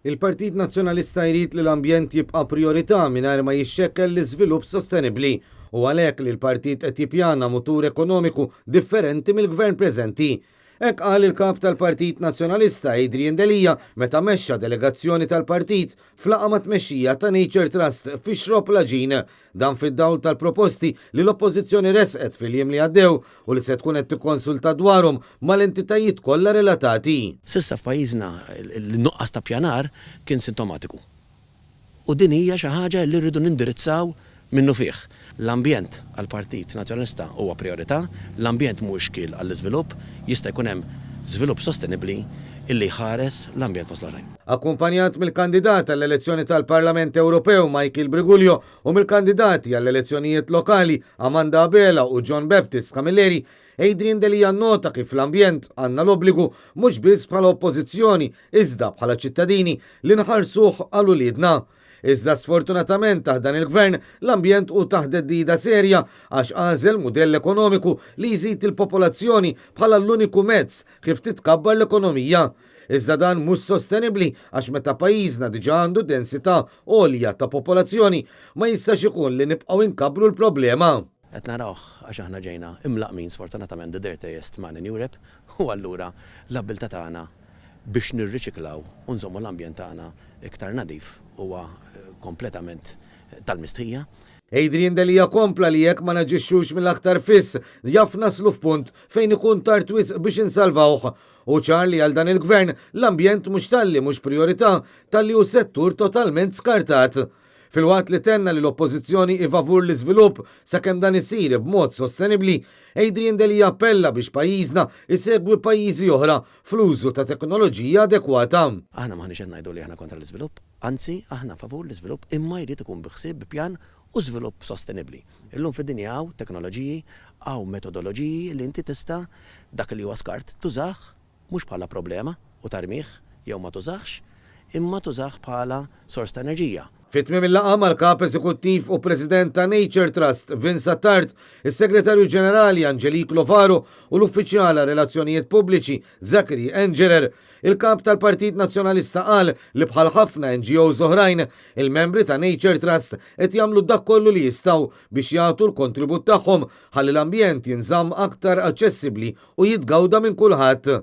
Il-Partit Nazzjonalista jrid li l-ambjent jibqa' priorità mingħajr ma jixxekkel l-iżvilupp sostenibbli u għalhekk li l-partit qed jippjana mutur ekonomiku differenti mill-gvern preżenti. Hekk qal il-kap tal-Partit Nazzjonalista Adrian Delija meta mexxa delegazzjoni tal-partit f'laqgħa ma' tmexxija ta' Nature Trust fi Xrop Laġin, dan fid-dawl tal-proposti li l-oppożizzjoni resqet fil-jiem li għaddew u li se tkun qed tikkonsulta dwarhom mal-entitajiet kollha relatati. Sissa f'pajjiżna l-nuqqas ta' pjanar kien sintomatiku. U din hija xi ħaġa li rridu nindirizzaw minnu fih. L-ambjent għal-Partit Nazzjonalista huwa priorità, l-ambjent mhuwiex xkiel għall-iżvilupp, jista' jkun hemm żvilupp sostenibbli illi ħares l-ambjent fost l-oħrajn. Akkumpanjat mill-kandidat għall-elezzjoni tal-Parlament Ewropew Michael Briguglio u mill-kandidati għall-elezzjonijiet lokali Amanda Abela u John Baptist Camilleri, Adrian Delija nota kif l-ambjent għandna l-obbligu mhux biss bħala oppożizzjoni iżda bħala ċittadini li nħarsuh għal uliedna. Iżda sfortunatament taħdan il-gvern l-ambjent u taħdeddida serja għax għażel mudell ekonomiku li jżid il-popolazzjoni bħala l-uniku mezz kif titkabbar l-ekonomija. Iżda dan mhux sostenibbli għax meta pajjiżna diġà għandu densità għolja ta' popolazzjoni ma jistax ikun li nibqgħu inkabbru l-problema. Qed narawh għax aħna ġejna imlaqmin sfortunatament the dirtiest man in Europe u allura l-abbilta tagħna biex nirriċiklaw u nżommu l-ambjent tagħna iktar nadif huwa kompletament tal-mistħija. Adrian Delija kompla li jekk ma naġixxux mill-aktar fiss jaf naslu f'punt fejn ikun tard wisq biex insalvawh u ċar li għal dan il-gvern l-ambjent mhux talli mhux priorità talli hu settur totalment skartat. Fil-waqt li tenna li l-oppożizzjoni ivavur l-iżvilupp sakemm dan isir b'mod sostenibbli, Adrian Delija appella biex pajjiżna isegwi pajjiżi oħra fl-użu ta' teknoloġija adekwata. Aħna maħniex qed ngħidu li aħna kontra l-iżvilupp, anzi aħna favur l-iżvilupp imma jrid ikun biħsieb pjan u żvilupp sostenibbli. Illum fid-dinja hawn teknoloġiji hawn metodoloġiji li inti tista' dak li huwa skart tużah mhux bħala problema u tarmih jew ma tużaħx, imma tużaħ bħala sors ta' enerġija. Fit-tmiem il-laqgħa mal-kap eżekuttiv u President ta' Nature Trust Vince Attard, is-Segretarju Ġenerali Angelique Lovaro u l-Uffiċjala Relazzjonijiet Pubbliċi Zachary Engerer, il-kap tal-Partit Nazzjonalista qal li bħal ħafna NGOs oħrajn il-membri ta' Nature Trust qed jagħmlu dak kollu li jistgħu biex jagħtu l-kontribut tagħhom ħalli l-ambjent jinżamm aktar aċċessibbli u jitgawda minn kulħadd.